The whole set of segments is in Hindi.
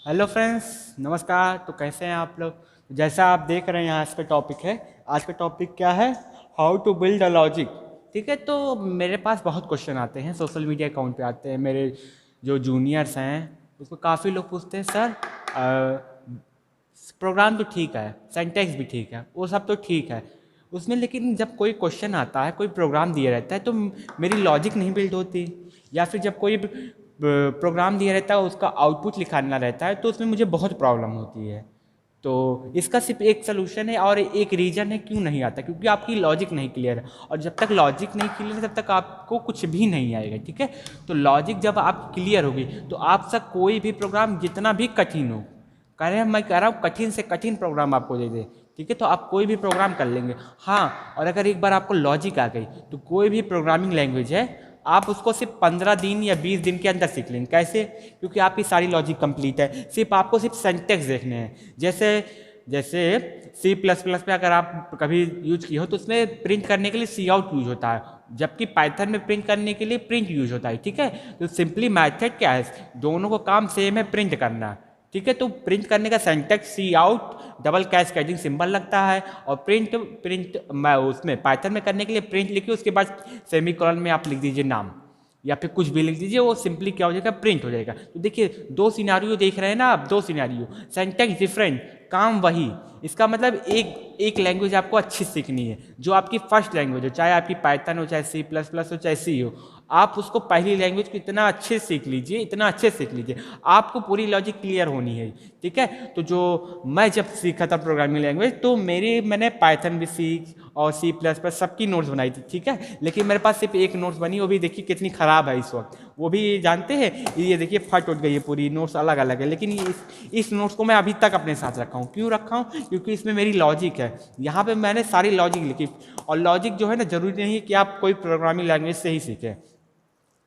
हेलो फ्रेंड्स, नमस्कार। तो कैसे हैं आप लोग? जैसा आप देख रहे हैं यहाँ इस पे टॉपिक है। आज का टॉपिक क्या है? How to build a logic. ठीक है, तो मेरे पास बहुत क्वेश्चन आते हैं, सोशल मीडिया अकाउंट पे आते हैं। मेरे जो जूनियर्स हैं उसको काफ़ी लोग पूछते हैं, सर प्रोग्राम तो ठीक है, सिंटैक्स भी ठीक है, वो सब तो ठीक है उसमें, लेकिन जब कोई क्वेश्चन आता है, कोई प्रोग्राम दिया रहता है तो मेरी लॉजिक नहीं बिल्ड होती। या फिर जब कोई प्रोग्राम दिया रहता है उसका आउटपुट लिखाना रहता है तो उसमें मुझे बहुत प्रॉब्लम होती है। तो इसका सिर्फ एक सलूशन है और एक रीज़न है क्यों नहीं आता, क्योंकि आपकी लॉजिक नहीं क्लियर है। और जब तक लॉजिक नहीं क्लियर है तब तक आपको कुछ भी नहीं आएगा। ठीक है, तो लॉजिक जब आप क्लियर होगी तो आपसे कोई भी प्रोग्राम जितना भी कठिन हो, मैं कह रहा हूँ कठिन से कठिन प्रोग्राम आपको दे दे, ठीक है, तो आप कोई भी प्रोग्राम कर लेंगे। हाँ, और अगर एक बार आपको लॉजिक आ गई तो कोई भी प्रोग्रामिंग लैंग्वेज है आप उसको सिर्फ 15 दिन या 20 दिन के अंदर सीख लेंगे। कैसे? क्योंकि आपकी सारी लॉजिक कंप्लीट है, सिर्फ आपको सिर्फ सिंटैक्स देखने हैं। जैसे जैसे C++ पे अगर आप कभी यूज किए हो तो उसमें प्रिंट करने के लिए सी आउट यूज होता है, जबकि पाइथन में प्रिंट करने के लिए प्रिंट यूज होता है। ठीक है, तो सिंपली मैथड क्या है, दोनों को काम सेम है, प्रिंट करना। ठीक है, तो प्रिंट करने का सिंटैक्स सी आउट डबल कैस्केडिंग सिंबल लगता है, और प्रिंट प्रिंट उसमें पाइथन में करने के लिए प्रिंट लिखिए, उसके बाद सेमीकोलन में आप लिख दीजिए नाम या फिर कुछ भी लिख दीजिए, वो सिंपली क्या हो जाएगा, प्रिंट हो जाएगा। तो देखिए दो सिनारियो देख रहे हैं ना आप, दो सिनारियो, सिंटैक्स डिफरेंट, काम वही। इसका मतलब एक लैंग्वेज आपको अच्छी सीखनी है जो आपकी फर्स्ट लैंग्वेज हो, चाहे आपकी पाइथन हो, चाहे C++ हो, चाहे सी हो। आप उसको पहली लैंग्वेज को इतना अच्छे सीख लीजिए, इतना अच्छे सीख लीजिए, आपको पूरी लॉजिक क्लियर होनी है। ठीक है, तो जो मैं जब सीखा था प्रोग्रामिंग लैंग्वेज तो मैंने पाइथन भी सीख और C++ सबकी नोट्स बनाई थी। ठीक है, लेकिन मेरे पास सिर्फ एक नोट्स बनी, वो भी देखिए कितनी ख़राब है इस वक्त, वो भी जानते हैं, ये देखिए फट उठ गई है पूरी, नोट्स अलग अलग है। लेकिन इस नोट्स को मैं अभी तक अपने साथ रखा हूँ। क्यों रखा हूँ? क्योंकि इसमें मेरी लॉजिक है, यहाँ पे मैंने सारी लॉजिक लिखी। और लॉजिक जो है ना, जरूरी नहीं है कि आप कोई प्रोग्रामिंग लैंग्वेज से ही सीखें,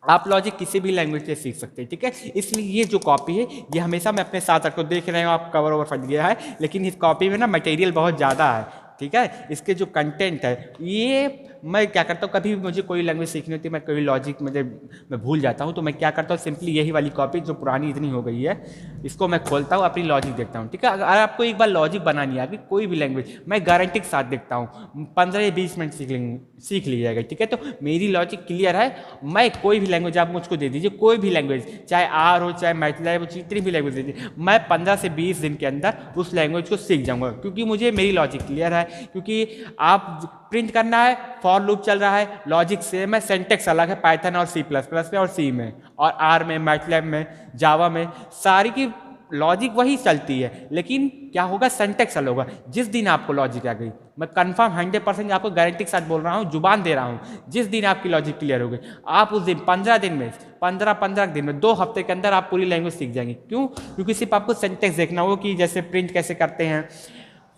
आप लॉजिक किसी भी लैंग्वेज से सीख सकते हैं। ठीक है, इसलिए ये जो कॉपी है ये हमेशा मैं अपने साथ रखो। देख रहे हो आप कवर ओवर फट गया है, लेकिन इस कॉपी में ना मटेरियल बहुत ज़्यादा है। ठीक है, इसके जो कंटेंट है, ये मैं क्या करता हूँ, कभी भी मुझे कोई लैंग्वेज सीखनी होती है, मैं कोई लॉजिक मैं भूल जाता हूँ, तो मैं क्या करता हूँ, सिंपली यही वाली कॉपी जो पुरानी इतनी हो गई है इसको मैं खोलता हूँ, अपनी लॉजिक देखता हूँ। ठीक है, अगर आपको एक बार लॉजिक बनानी आ गई कोई भी लैंग्वेज, मैं गारंटी के साथ देखता हूँ 15 या 20 मिनट सीख ली जाएगा। ठीक है, तो मेरी लॉजिक क्लियर है। मैं कोई भी लैंग्वेज आप मुझको दे दीजिए, कोई भी लैंग्वेज, चाहे आर हो, चाहे मैथलैब हो, जितनी भी लैंग्वेज दे दीजिए, मैं 15 से 20 दिन के अंदर उस लैंग्वेज को सीख जाऊँगा, क्योंकि मुझे मेरी लॉजिक क्लियर है। क्योंकि आप प्रिंट करना है, फॉर लूप चल रहा है, लॉजिक सेम है, सिंटैक्स अलग है पाइथन और C++ में और सी में और आर में, मैथलैब में, जावा में, सारी की लॉजिक वही चलती है, लेकिन क्या होगा, सिंटैक्स अलग होगा। जिस दिन आपको लॉजिक आ गई, मैं कंफर्म 100% आपको गारंटी के साथ बोल रहा हूँ, जुबान दे रहा हूँ, जिस दिन आपकी लॉजिक क्लियर हो गई, आप उस दिन 15 दिन में, 15 दिन में, 2 हफ्ते के अंदर आप पूरी लैंग्वेज सीख जाएंगे। क्यों? क्योंकि सिर्फ आपको सिंटैक्स देखना होगा कि जैसे प्रिंट कैसे करते हैं,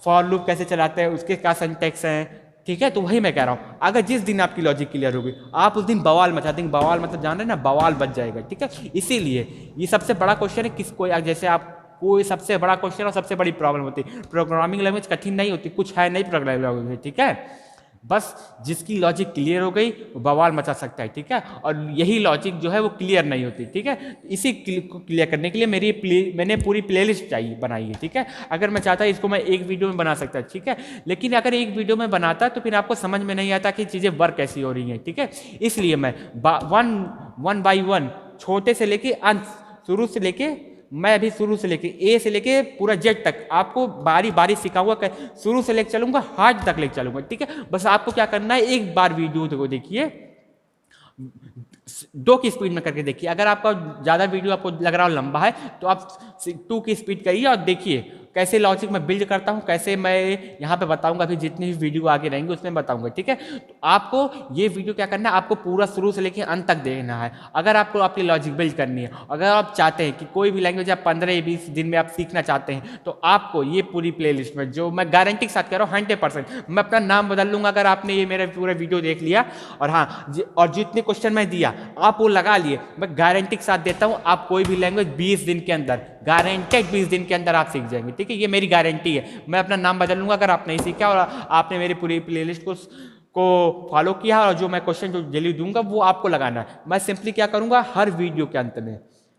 फॉर लूप कैसे चलाते हैं, उसके क्या सिंटैक्स हैं। ठीक है, तो वही मैं कह रहा हूँ, अगर जिस दिन आपकी लॉजिक क्लियर होगी आप उस दिन बवाल मचा देंगे। बवाल मतलब जान रहे हैं ना, बवाल बच जाएगा। ठीक है, इसीलिए ये सबसे बड़ा क्वेश्चन है, किसको जैसे आप कोई सबसे बड़ा क्वेश्चन और सबसे बड़ी प्रॉब्लम होती है, प्रोग्रामिंग लैंग्वेज कठिन नहीं होती, कुछ है नहीं प्रोग्रामिंग लैंग्वेज। ठीक है, बस जिसकी लॉजिक क्लियर हो गई वो बवाल मचा सकता है। ठीक है, और यही लॉजिक जो है वो क्लियर नहीं होती। ठीक है, इसी को क्लियर करने के लिए मैंने पूरी प्लेलिस्ट बनाई है। ठीक है, अगर मैं चाहता इसको मैं एक वीडियो में बना सकता। ठीक है, लेकिन अगर एक वीडियो में बनाता तो फिर आपको समझ में नहीं आता कि चीज़ें वर्क कैसी हो रही हैं। ठीक है, इसलिए मैं वन बाई वन, छोटे से लेके अंत, शुरू से लेके, मैं अभी शुरू से लेके ए से लेके पूरा जेड तक आपको बारी बारी सिखाऊंगा, शुरू से लेके चलूंगा, हार्ड तक लेके चलूंगा। ठीक है, बस आपको क्या करना है, एक बार वीडियो को देखिए, 2 की स्पीड में करके देखिए। अगर आपका ज़्यादा वीडियो आपको लग रहा हो लंबा है तो आप 2 की स्पीड करिए और देखिए कैसे लॉजिक मैं बिल्ड करता हूँ, कैसे मैं यहाँ पे बताऊंगा, फिर जितनी भी वीडियो आगे रहेंगे उसमें बताऊंगा। ठीक है, तो आपको ये वीडियो क्या करना है, आपको पूरा शुरू से लेकर अंत तक देखना है, अगर आपको आपकी लॉजिक बिल्ड करनी है। अगर आप चाहते हैं कि कोई भी लैंग्वेज आप 15 या 20 दिन में आप सीखना चाहते हैं तो आपको ये पूरी प्लेलिस्ट में, जो मैं गारंटी के साथ कह रहा हूँ 100%, मैं अपना नाम बदल लूँगा अगर आपने ये मेरा पूरा वीडियो देख लिया। और हाँ, और जितने क्वेश्चन मैं दिया आप वो लगा लिए, मैं गारंटी के साथ देता हूँ आप कोई भी लैंग्वेज 20 दिन के अंदर, गारंटेड 20 दिन के अंदर आप सीख जाएंगे। ठीक है, ये मेरी गारंटी है। मैं अपना नाम बदल लूंगा अगर आप नहीं सीखा और आपने मेरी पूरी प्लेलिस्ट को फॉलो किया, और जो मैं क्वेश्चन जो डेली दूंगा वो आपको लगाना है। मैं सिंपली क्या करूंगा, हर वीडियो के अंत में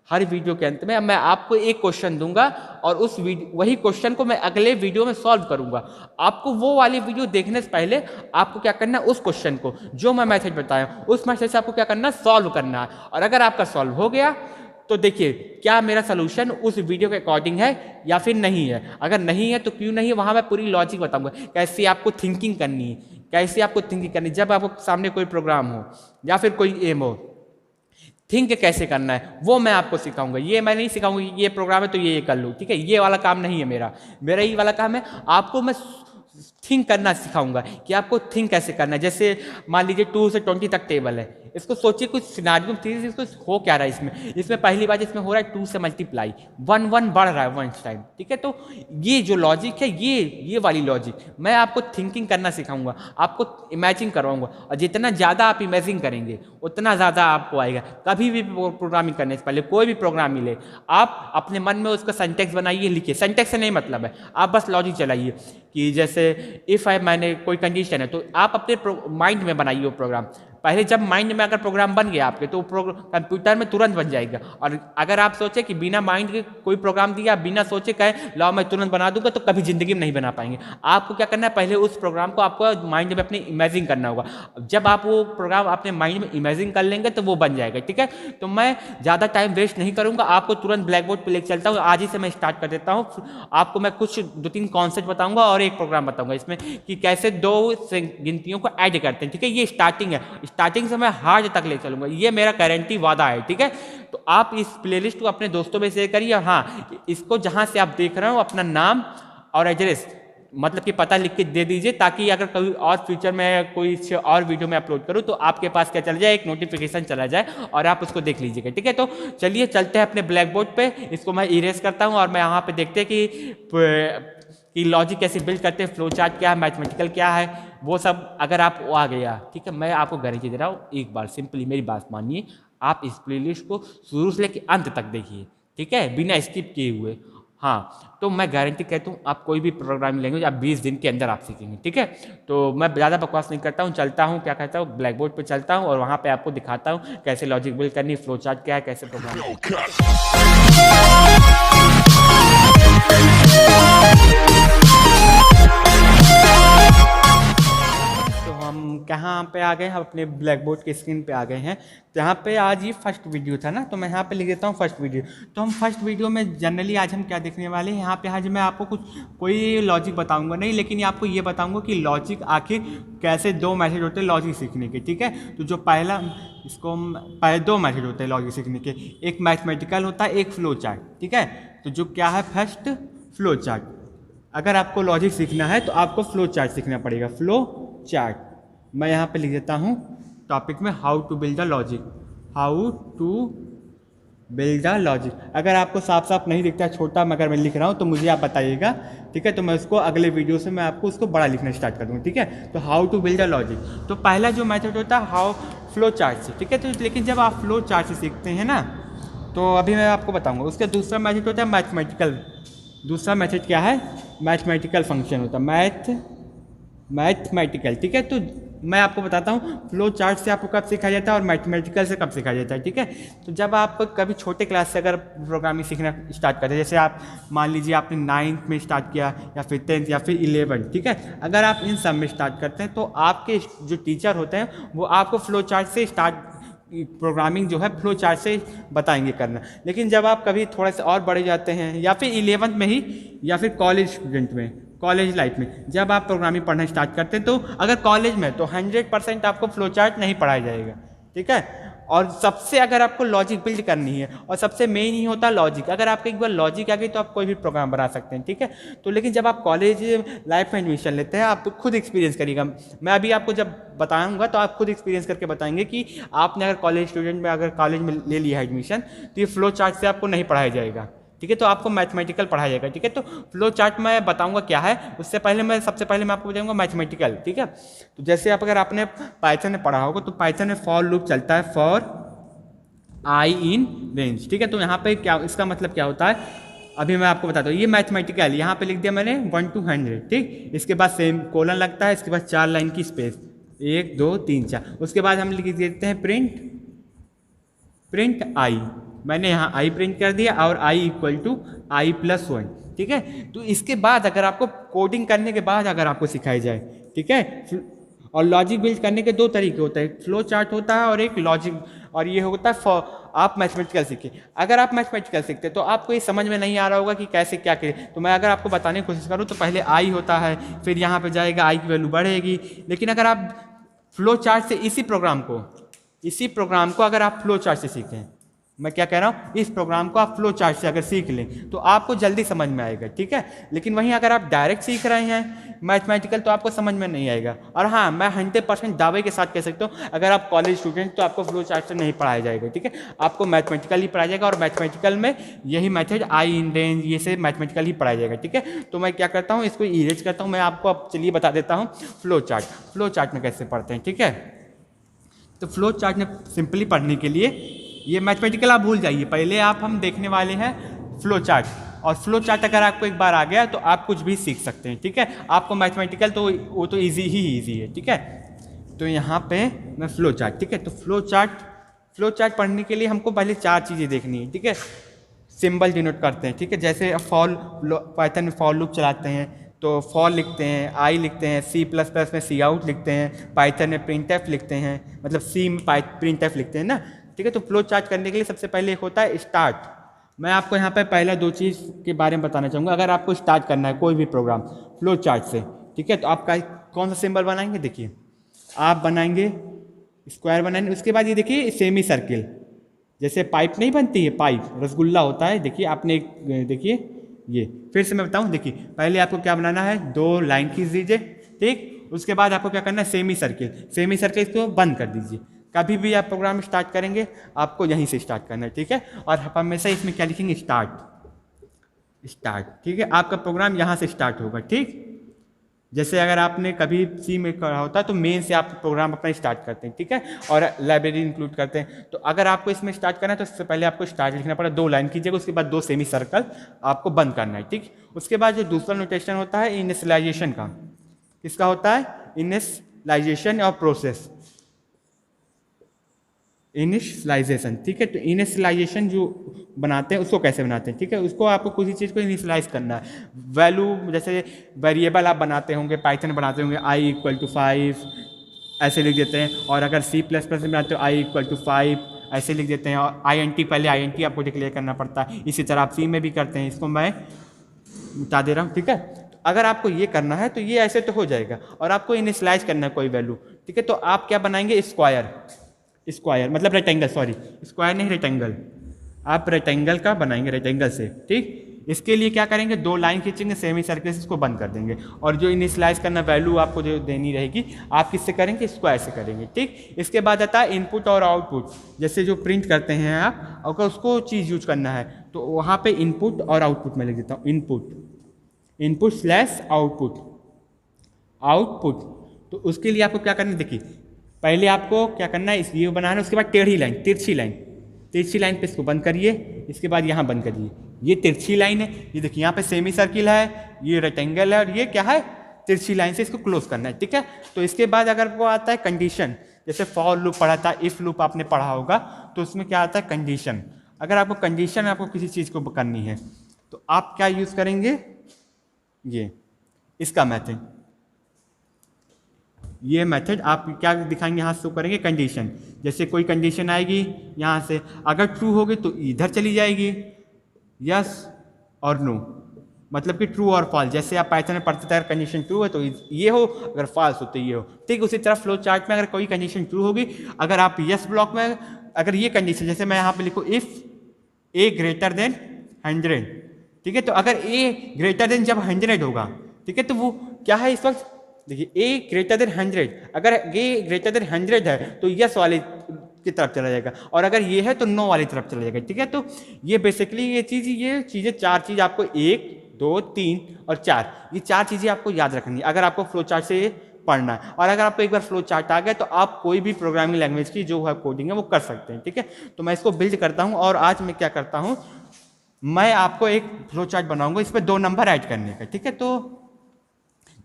हर वीडियो के अंत में मैं आपको एक क्वेश्चन दूंगा और उस वही क्वेश्चन को मैं अगले वीडियो में सॉल्व करूंगा। आपको वो वाली वीडियो देखने से पहले आपको क्या करना है, उस क्वेश्चन को जो मैं मैथड बताया उस मैथड से आपको क्या करना है, सॉल्व करना है। और अगर आपका सॉल्व हो गया तो देखिए क्या मेरा सोल्यूशन उस वीडियो के अकॉर्डिंग है या फिर नहीं है। अगर नहीं है तो क्यों नहीं है, वहाँ मैं पूरी लॉजिक बताऊंगा कैसे आपको थिंकिंग करनी है, कैसे आपको थिंकिंग करनी है जब आपको सामने कोई प्रोग्राम हो या फिर कोई एम हो, थिंक कैसे करना है वो मैं आपको सिखाऊंगा। ये मैं नहीं सिखाऊंगा कि ये प्रोग्राम है तो ये कर लो, ठीक है, ये वाला काम नहीं है मेरा ही वाला काम है। आपको मैं थिंक करना सिखाऊंगा कि आपको थिंक कैसे करना है। जैसे मान लीजिए 2 से 20 तक टेबल है, इसको सोचिए कुछ सिनारियो में, इसको हो क्या रहा है इसमें पहली बात इसमें हो रहा है 2 से मल्टीप्लाई, 1 बढ़ रहा है 1 टाइम, ठीक है। तो ये जो लॉजिक है ये वाली लॉजिक मैं आपको थिंकिंग करना सिखाऊंगा, आपको इमेजिन करवाऊंगा। और जितना ज़्यादा आप इमेजिन करेंगे उतना ज़्यादा आपको आएगा। कभी भी प्रोग्रामिंग करने से पहले कोई भी प्रोग्राम मिले आप अपने मन में उसका सिंटैक्स बनाइए, लिखिए। सिंटैक्स से नहीं मतलब है, आप बस लॉजिक चलाइए कि जैसे इफ़ आई मैंने कोई कंडीशन है तो आप अपने माइंड में बनाइए वो प्रोग्राम। पहले जब माइंड में अगर प्रोग्राम बन गया आपके तो कंप्यूटर में तुरंत बन जाएगा। और अगर आप सोचे कि बिना माइंड के कोई प्रोग्राम दिया, बिना सोचे कहें लाओ मैं तुरंत बना दूंगा, तो कभी जिंदगी में नहीं बना पाएंगे। आपको क्या करना है, पहले उस प्रोग्राम को आपको माइंड में अपने इमेजिन करना होगा। जब आप वो प्रोग्राम अपने माइंड में इमेजिन कर लेंगे तो वो बन जाएगा, ठीक है। तो मैं ज़्यादा टाइम वेस्ट नहीं करूँगा, आपको तुरंत ब्लैक बोर्ड पर लेकर चलता हूँ। आज ही से मैं स्टार्ट कर देता हूँ। आपको मैं कुछ 2-3 कॉन्सेप्ट बताऊँगा और एक प्रोग्राम बताऊँगा इसमें कि कैसे 2 गिनतियों को ऐड करते हैं, ठीक है। ये स्टार्टिंग है, स्टार्टिंग से मैं हार्ड तक ले चलूंगा, ये मेरा गारंटी वादा है, ठीक है। तो आप इस प्लेलिस्ट को अपने दोस्तों में शेयर करिए। हाँ, इसको जहां से आप देख रहे हो अपना नाम और एड्रेस मतलब कि पता लिख के दे दीजिए, ताकि अगर कभी और फ्यूचर में कोई और वीडियो में अपलोड करूं तो आपके पास क्या चला जाए, एक नोटिफिकेशन चला जाए और आप उसको देख लीजिएगा, ठीक है। तो चलिए चलते हैं अपने ब्लैक बोर्ड पे, इसको मैं इरेज करता हूं और मैं यहाँ पे देखते हैं कि लॉजिक कैसे बिल्ड करते हैं, फ्लो चार्ट क्या है, मैथमेटिकल क्या है, वो सब अगर आप आ गया, ठीक है। मैं आपको गारंटी दे रहा हूँ, एक बार सिंपली मेरी बात मानिए, आप इस प्लेलिस्ट को शुरू से लेकर अंत तक देखिए, ठीक है, बिना स्किप किए हुए। हाँ, तो मैं गारंटी कहता हूँ आप कोई भी प्रोग्रामिंग लैंग्वेज आप 20 दिन के अंदर आप सीखेंगे, ठीक है। तो मैं ज़्यादा बकवास नहीं करता हूँ, चलता हूँ, क्या कहता हूँ, ब्लैक बोर्ड पर चलता हूँ और वहाँ पे आपको दिखाता हूँ कैसे लॉजिक बिल्ड करनी, फ्लो चार्ट क्या है, कैसे प्रोग्राम। कहाँ पे आ गए हम, अपने ब्लैक बोर्ड के स्क्रीन पे आ गए हैं। जहाँ पे आज ये फर्स्ट वीडियो था ना, तो मैं यहाँ पे लिख देता हूँ फर्स्ट वीडियो। तो हम फर्स्ट वीडियो में जनरली आज हम क्या देखने वाले हैं, यहाँ पे आज मैं आपको कोई लॉजिक बताऊंगा नहीं, लेकिन आपको ये बताऊंगा कि लॉजिक आखिर कैसे 2 मेथड होते हैं लॉजिक सीखने के, ठीक है। तो जो पहला इसको पहले 2 मेथड होते हैं लॉजिक सीखने के, एक मैथमेटिकल होता है, एक फ्लो चार्ट, ठीक है। तो जो क्या है, फर्स्ट फ्लो चार्ट। अगर आपको लॉजिक सीखना है तो आपको फ्लो चार्ट सीखना पड़ेगा, फ्लो चार्ट। मैं यहाँ पे लिख देता हूँ टॉपिक में how to build the logic, how to build the logic. अगर आपको साफ साफ नहीं दिखता है छोटा मगर मैं लिख रहा हूँ तो मुझे आप बताइएगा, ठीक है। तो मैं उसको अगले वीडियो से मैं आपको उसको बड़ा लिखना स्टार्ट कर दूँगा, ठीक है। तो how to build the logic, तो पहला जो मेथड होता है हाउ फ्लो चार्ट से, ठीक है। तो लेकिन जब आप फ्लो चार्ट से सीखते हैं ना, तो अभी मैं आपको बताऊँगा। उसका दूसरा मेथड होता है मैथमेटिकल। दूसरा मेथड क्या है, मैथमेटिकल फंक्शन होता है, मैथमेटिकल, ठीक है। तो मैं आपको बताता हूँ फ्लो चार्ट से आपको कब सिखाया जाता है और मैथमेटिकल से कब सिखाया जाता है, ठीक है। तो जब आप कभी छोटे क्लास से अगर प्रोग्रामिंग सीखना स्टार्ट करते हैं, जैसे आप मान लीजिए आपने 9th में स्टार्ट किया या फिर 10th या फिर 11th, ठीक है। अगर आप इन सब में स्टार्ट करते हैं तो आपके जो टीचर होते हैं वो आपको फ्लो चार्ट से स्टार्ट प्रोग्रामिंग जो है फ्लो चार्ट से बताएंगे करना। लेकिन जब आप कभी थोड़ा सा और बढ़े जाते हैं या फिर 11th में ही या फिर कॉलेज स्टूडेंट में, कॉलेज लाइफ में जब आप प्रोग्रामिंग पढ़ना स्टार्ट करते हैं, तो अगर कॉलेज में तो 100% आपको फ्लो चार्ट नहीं पढ़ाया जाएगा, ठीक है। और सबसे अगर आपको लॉजिक बिल्ड करनी है और सबसे मेन ही होता है लॉजिक। अगर आपको एक बार लॉजिक आ गई तो आप कोई भी प्रोग्राम बना सकते हैं, ठीक है। तो लेकिन जब आप कॉलेज लाइफ में एडमिशन लेते हैं आप तो खुद एक्सपीरियंस करिएगा। मैं अभी आपको जब बताऊंगा तो आप खुद एक्सपीरियंस करके बताएंगे कि आपने अगर कॉलेज स्टूडेंट में अगर कॉलेज में ले लिया है एडमिशन तो ये फ्लो चार्ट से आपको नहीं पढ़ाया जाएगा, ठीक है। तो आपको मैथमेटिकल पढ़ाया जाएगा, ठीक है। तो फ्लो चार्ट मैं बताऊंगा क्या है, उससे पहले सबसे पहले मैं आपको बताऊंगा मैथमेटिकल, ठीक है। तो जैसे आप अगर आपने पाइथन में पढ़ा होगा तो पाइथन में फॉर लूप चलता है, फॉर आई इन रेंज, ठीक है। तो यहाँ पे क्या इसका मतलब क्या होता है, अभी मैं आपको बताता हूँ। ये मैथमेटिकल यहाँ पे लिख दिया मैंने 1 to 100, ठीक। इसके बाद सेम कोलन लगता है, इसके बाद 4 लाइन की स्पेस, 1 2 3 4। उसके बाद हम लिख देते हैं प्रिंट आई, मैंने यहाँ आई प्रिंट कर दिया और I equal to I plus 1, ठीक है। तो इसके बाद अगर आपको कोडिंग करने के बाद अगर आपको सिखाई जाए, ठीक है, और लॉजिक बिल्ड करने के दो तरीके होते हैं, फ्लो चार्ट होता है और एक लॉजिक, और ये होता है आप मैथमेटिकल सीखे। अगर आप मैथमेटिकल सीखते तो आपको ये समझ में नहीं आ रहा होगा कि कैसे क्या करें, तो मैं अगर आपको बताने की कोशिश करूँ तो पहले आई होता है, फिर यहाँ पे जाएगा आई की वैल्यू बढ़ेगी। लेकिन अगर आप फ्लो चार्ट से इसी प्रोग्राम को अगर आप फ्लो चार्ट से सीखें, मैं क्या कह रहा हूँ, इस प्रोग्राम को आप फ्लो चार्ट से अगर सीख लें तो आपको जल्दी समझ में आएगा, ठीक है। लेकिन वहीं अगर आप डायरेक्ट सीख रहे हैं मैथमेटिकल तो आपको समझ में नहीं आएगा। और हाँ, मैं 100% दावे के साथ कह सकता हूँ, अगर आप कॉलेज स्टूडेंट तो आपको फ्लो चार्ट से नहीं पढ़ाया जाएगा, ठीक है, आपको मैथमेटिकल ही पढ़ाया जाएगा। और मैथमेटिकल में यही मेथड आई इन रेंज ये से मैथमेटिकल ही पढ़ाया जाएगा, ठीक है। तो मैं क्या करता हूँ, इसको इरेज करता हूँ। मैं आपको अब चलिए बता देता हूँ फ्लो चार्ट में कैसे पढ़ते हैं, ठीक है। तो फ्लो चार्ट में सिंपली पढ़ने के लिए ये मैथमेटिकल आप भूल जाइए, पहले हम देखने वाले हैं फ्लो चार्ट। और फ्लो चार्ट अगर आपको एक बार आ गया तो आप कुछ भी सीख सकते हैं, ठीक है। आपको मैथमेटिकल तो वो तो ईजी है, ठीक है। तो यहाँ पे मैं फ्लो चार्ट, ठीक है। तो फ्लो चार्ट पढ़ने के लिए हमको पहले 4 चीज़ें देखनी है, ठीक है। सिंबल डिनोट करते हैं, ठीक है, जैसे पाइथन में फॉर लूप चलाते हैं तो फॉर लिखते हैं, आई लिखते हैं, C++ में सी आउट लिखते हैं, पाइथन में प्रिंटफ लिखते हैं, मतलब सी में प्रिंटफ लिखते हैं ना, ठीक है। तो फ्लो चार्ट करने के लिए सबसे पहले एक होता है स्टार्ट। मैं आपको यहाँ पे पहला 2 चीज़ के बारे में बताना चाहूँगा। अगर आपको स्टार्ट करना है कोई भी प्रोग्राम फ्लो चार्ट से, ठीक है, तो आप कौन सा सिंबल बनाएंगे, देखिए आप बनाएंगे स्क्वायर बनाएंगे। उसके बाद ये देखिए सेमी सर्किल, जैसे पाइप नहीं बनती है, पाइप रसगुल्ला होता है, देखिए आपने देखिए ये, फिर से मैं बताऊँ, देखिए पहले आपको क्या बनाना है, 2 लाइन खींच दीजिए, ठीक। उसके बाद आपको क्या करना है, सेमी सर्किल इसको बंद कर दीजिए। कभी भी आप प्रोग्राम स्टार्ट करेंगे आपको यहीं से स्टार्ट करना है, ठीक है। और आप हमेशा इसमें क्या लिखेंगे, स्टार्ट, ठीक है। आपका प्रोग्राम यहाँ से स्टार्ट होगा, ठीक। जैसे अगर आपने कभी सी में करा होता तो मेन से आप प्रोग्राम अपना स्टार्ट करते हैं, ठीक है, और लाइब्रेरी इंक्लूड करते हैं। तो अगर आपको इसमें स्टार्ट करना है तो उससे पहले आपको स्टार्ट लिखना पड़ेगा, 2 लाइन कीजिएगा, उसके बाद 2 सेमी सर्कल आपको बंद करना है, ठीक। उसके बाद जो दूसरा नोटेशन होता है इनिशियलाइजेशन का, किसका होता है, इनिशियलाइजेशन और प्रोसेस, इनिशियलाइजेशन, ठीक है। तो इनिशियलाइजेशन जो बनाते हैं उसको कैसे बनाते हैं, ठीक है, उसको आपको किसी चीज़ को इनिशियलाइज करना है। वैल्यू जैसे वेरिएबल आप बनाते होंगे, पाइथन बनाते होंगे, आई इक्वल टू 5 ऐसे लिख देते हैं। और अगर C++ में बनाते हो आई इक्वल टू 5 ऐसे लिख देते हैं। और पहले INT आपको डिक्लेयर करना पड़ता है। इसी तरह आप सी में भी करते हैं, इसको मैं बता दे रहा हूँ, ठीक है। तो अगर आपको ये करना है तो ये ऐसे तो हो जाएगा। और आपको इनिशियलाइज करना है कोई वैल्यू, ठीक है। तो आप क्या बनाएंगे, स्क्वायर मतलब रेक्टेंगल, सॉरी स्क्वायर नहीं रेक्टेंगल, आप रेक्टेंगल का बनाएंगे, रेक्टेंगल से, ठीक। इसके लिए क्या करेंगे, 2 लाइन खींचेंगे, सेमी सर्किल से इसको बंद कर देंगे। और जो इनिशियलाइज करना वैल्यू आपको जो देनी रहेगी आप किससे करेंगे, स्क्वायर से करेंगे, ठीक। इसके बाद आता है इनपुट और आउटपुट, जैसे जो प्रिंट करते हैं आप, अगर उसको चीज़ यूज करना है तो वहाँ पे इनपुट और आउटपुट में लिख देता हूँ, इनपुट स्लैश आउटपुट। तो उसके लिए आपको क्या करना है, देखिए पहले आपको क्या करना है, ये बनाना है। उसके बाद तिरछी लाइन पे इसको बंद करिए, इसके बाद यहाँ बंद करिए। ये तिरछी लाइन है, ये देखिए यहाँ पे सेमी सर्किल है, ये रेक्टेंगल है, और ये क्या है, तिरछी लाइन से इसको क्लोज करना है, ठीक है। तो इसके बाद अगर वो आता है कंडीशन, जैसे फॉर लूप पढ़ा था, इफ लूप आपने पढ़ा होगा, तो उसमें क्या आता है कंडीशन। अगर आपको कंडीशन आपको किसी चीज़ को करनी है तो आप क्या यूज़ करेंगे, ये इसका मेथड, ये मेथड आप क्या दिखाएंगे, यहाँ शो करेंगे कंडीशन। जैसे कोई कंडीशन आएगी यहाँ से, अगर ट्रू होगी तो इधर चली जाएगी, यस और नो, मतलब कि ट्रू और फॉल्स। जैसे आप पाइथन में पढ़ते थे, अगर कंडीशन ट्रू है तो ये हो, अगर फॉल्स हो तो ये हो, ठीक। उसी तरह फ्लो चार्ट में अगर कोई कंडीशन ट्रू होगी, अगर आप यस ब्लॉक में अगर ये कंडीशन, जैसे मैं यहाँ पे लिखूँ इफ़ ए ग्रेटर देन 100, ठीक है। तो अगर ए ग्रेटर देन जब 100 होगा, ठीक है, तो वो क्या है इस वक्त, देखिए ए ग्रेटर देन 100, अगर ए ग्रेटर देन 100 है तो यस वाले की तरफ चला जाएगा, और अगर ये है तो नो वाली तरफ चला जाएगा, ठीक है। तो ये बेसिकली ये चीज़ें 4 चीज़ आपको 1, 2, 3 और 4, ये 4 चीज़ें आपको याद रखनी है अगर आपको फ्लो चार्ट से पढ़ना है। और अगर आपको एक बार फ्लो चार्ट आ गया तो आप कोई भी प्रोग्रामिंग लैंग्वेज की जो है कोडिंग है वो कर सकते हैं, ठीक है। तो मैं इसको बिल्ड करता हूँ, और आज मैं क्या करता हूँ, मैं आपको एक फ्लो चार्ट बनाऊंगा, इस पर 2 नंबर ऐड करने का, ठीक है। तो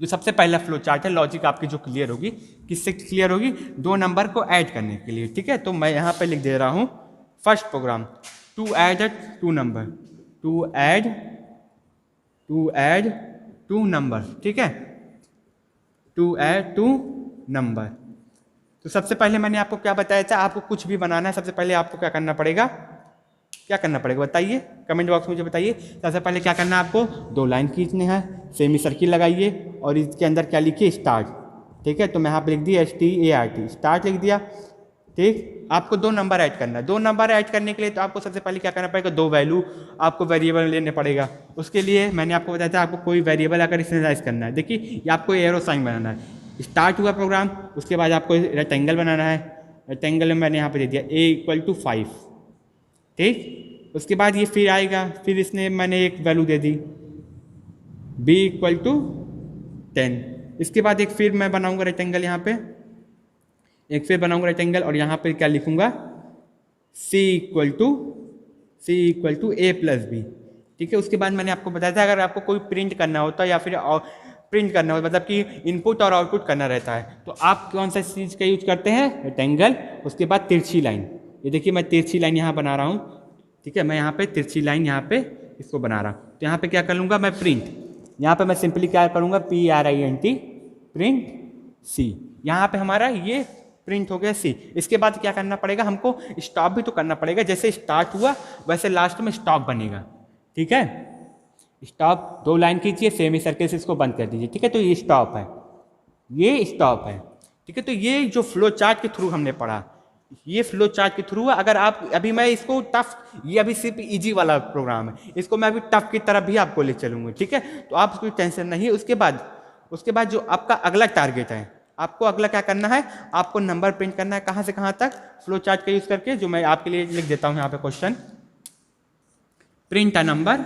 जो सबसे पहला फ्लो चार्ट है, लॉजिक आपकी जो क्लियर होगी, किससे क्लियर होगी, 2 नंबर को ऐड करने के लिए, ठीक है। तो मैं यहाँ पे लिख दे रहा हूँ first program, to add two number, to add two number, ठीक है, टू ऐड टू नंबर। तो सबसे पहले मैंने आपको क्या बताया था, आपको कुछ भी बनाना है सबसे पहले आपको क्या करना पड़ेगा, क्या करना पड़ेगा बताइए, कमेंट बॉक्स में मुझे बताइए। सबसे पहले क्या करना है, आपको 2 लाइन खींचने हैं, सेमी सर्किल लगाइए और इसके अंदर क्या लिखिए, स्टार्ट, ठीक है। तो मैं यहाँ पे लिख दिया START, स्टार्ट लिख दिया, ठीक। आपको 2 नंबर ऐड करना है, 2 नंबर ऐड करने के लिए तो आपको सबसे पहले क्या करना पड़ेगा, 2 वैल्यू आपको वेरिएबल लेने पड़ेगा। उसके लिए मैंने आपको बताया था आपको कोई वेरिएबल अगर इनिशियलाइज करना है, देखिए ये आपको एरो साइन बनाना है, स्टार्ट हुआ प्रोग्राम, उसके बाद आपको रेक्टेंगल बनाना है, रेक्टेंगल में मैंने यहाँ पे दे दिया A = 5, ठीक। उसके बाद ये फिर आएगा, फिर इसने मैंने एक वैल्यू दे दी B = 10। इसके बाद एक फिर मैं बनाऊंगा रेक्टेंगल, यहाँ पे एक फिर बनाऊंगा रेक्टेंगल और यहाँ पे क्या लिखूंगा, C = A+B, ठीक है। उसके बाद मैंने आपको बताया था अगर आपको कोई प्रिंट करना होता है या फिर प्रिंट करना होता, मतलब कि इनपुट और आउटपुट करना रहता है, तो आप कौन सा चीज़ का यूज करते हैं, रेक्टेंगल। उसके बाद तिरछी लाइन, ये देखिए मैं तिरछी लाइन यहाँ बना रहा हूँ, ठीक है, मैं यहाँ पे तिरछी लाइन यहाँ पे इसको बना रहा हूँ। तो यहाँ पे क्या कर लूँगा मैं, प्रिंट, यहाँ पे मैं सिंपली क्या करूँगा, PRINT, प्रिंट C, यहाँ पे हमारा ये प्रिंट हो गया C। इसके बाद क्या करना पड़ेगा, हमको स्टॉप भी तो करना पड़ेगा, जैसे स्टार्ट हुआ वैसे लास्ट में स्टॉप बनेगा, ठीक है। स्टॉप 2 लाइन कीजिए, सेमी सर्किल से इसको बंद कर दीजिए, ठीक है। तो ये स्टॉप है, ये स्टॉप है, ठीक है। तो ये जो फ्लो चार्ट के थ्रू हमने पढ़ा, ये फ्लो चार्ट के थ्रू है। अगर आप अभी मैं इसको टफ, ये अभी सिर्फ इजी वाला प्रोग्राम है, इसको मैं अभी टफ की तरफ भी आपको ले चलूँगा, ठीक है। तो आप उसकी टेंशन नहीं। उसके बाद जो आपका अगला टारगेट है, आपको अगला क्या करना है, आपको नंबर प्रिंट करना है, कहाँ से कहाँ तक, फ्लो चार्ट का यूज़ करके, जो मैं आपके लिए लिख देता हूँ यहाँ पे question, print a number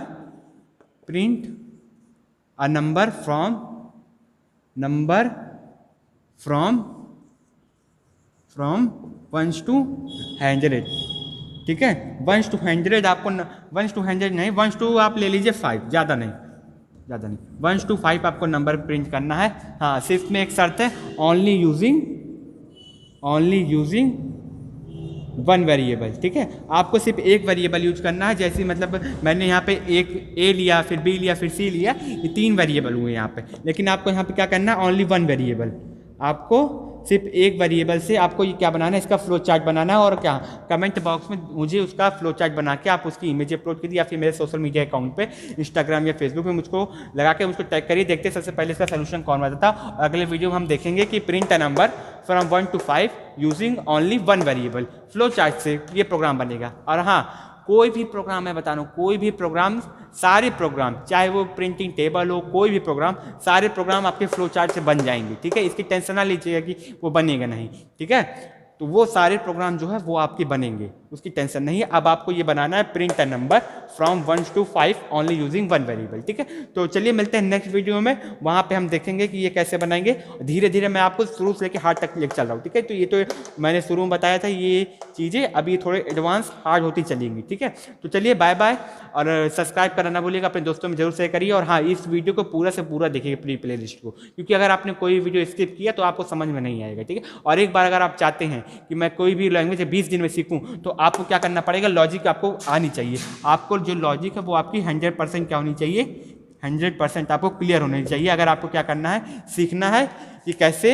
from 1 to 100, ठीक है। 1 to 100 आपको 1 to 100 नहीं, 1 to आप ले लीजिए 5, ज़्यादा नहीं 1 to 5 आपको नंबर प्रिंट करना है। हाँ, सिर्फ में एक शर्त है, ओनली यूजिंग 1 वेरिएबल, ठीक है। आपको सिर्फ एक वेरिएबल यूज करना है, जैसे मतलब मैंने यहाँ पे एक A लिया, फिर B लिया, फिर C लिया, ये 3 वेरिएबल हुए यहाँ पे। लेकिन आपको यहाँ पे क्या करना है, ओनली 1 वेरिएबल, आपको सिर्फ एक वेरिएबल से आपको ये क्या बनाना है, इसका फ्लो चार्ट बनाना है। और क्या, कमेंट बॉक्स में मुझे उसका फ्लो चार्ट बना के आप उसकी इमेज अपलोड कीजिए, या फिर मेरे सोशल मीडिया अकाउंट पे, इंस्टाग्राम या फेसबुक पे मुझको लगा के मुझको टैग करिए। देखते सबसे पहले इसका सोल्यूशन कौन बताता। और अगले वीडियो में हम देखेंगे कि print a number from 1 to 5 using only 1 variable, flow chart से ये प्रोग्राम बनेगा। और हाँ, कोई भी प्रोग्राम मैं बता रहा हूँ, कोई भी प्रोग्राम, सारे प्रोग्राम, चाहे वो प्रिंटिंग टेबल हो, कोई भी प्रोग्राम, सारे प्रोग्राम आपके फ्लो चार्ट से बन जाएंगे, ठीक है। इसकी टेंशन ना लीजिएगा कि वो बनेगा नहीं, ठीक है। तो वो सारे प्रोग्राम जो है वो आपके बनेंगे, उसकी टेंशन नहीं है। अब आपको ये बनाना है, print a number from 1 to 5 only using 1 variable, ठीक है। तो चलिए मिलते हैं नेक्स्ट वीडियो में, वहाँ पे हम देखेंगे कि ये कैसे बनाएंगे। धीरे धीरे मैं आपको शुरू से लेकर हार्ड तक लेकर चल रहा हूँ, ठीक है। तो ये तो मैंने शुरू में बताया था, ये चीज़ें अभी थोड़े एडवांस हार्ड होती चलेंगी, ठीक है। तो चलिए बाय बाय, और सब्सक्राइब करना ना भूलिएगा, अपने दोस्तों में जरूर शेयर करिए। और हाँ, इस वीडियो को पूरा से पूरा देखिए, प्ले लिस्ट को, क्योंकि अगर आपने कोई वीडियो स्किप किया तो आपको समझ में नहीं आएगा, ठीक है। और एक बार अगर आप चाहते हैं कि मैं कोई भी लैंग्वेज 20 दिन में सीखूं, तो आपको क्या करना पड़ेगा, लॉजिक आपको आनी चाहिए। आपको जो लॉजिक है वो आपकी 100% क्या होनी चाहिए, 100% आपको क्लियर होनी चाहिए। अगर आपको क्या करना है, सीखना है कि कैसे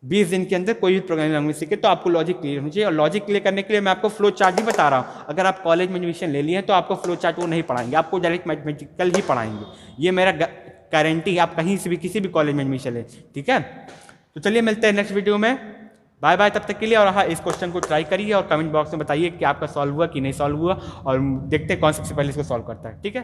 20 दिन के अंदर कोई भी प्रोग्रामिंग लैंग्वेज सीखे, तो आपको लॉजिक क्लियर होनी चाहिए। और लॉजिक क्लियर करने के लिए मैं आपको फ्लो चार्ट भी बता रहा हूँ। अगर आप कॉलेज में एडमिशन ले लिए हैं तो आपको फ्लो चार्ट वो नहीं पढ़ाएंगे, आपको डायरेक्ट मैथमेटिकल ही पढ़ाएंगे। ये मेरा गारंटी है, आप कहीं से भी किसी भी कॉलेज में एडमिशन लें, ठीक है। तो चलिए मिलते हैं नेक्स्ट वीडियो में, बाय बाय तब तक के लिए। और हाँ, इस क्वेश्चन को ट्राई करिए और कमेंट बॉक्स में बताइए कि आपका सॉल्व हुआ कि नहीं सॉल्व हुआ, और देखते हैं कौन सबसे पहले इसको सॉल्व करता है, ठीक है।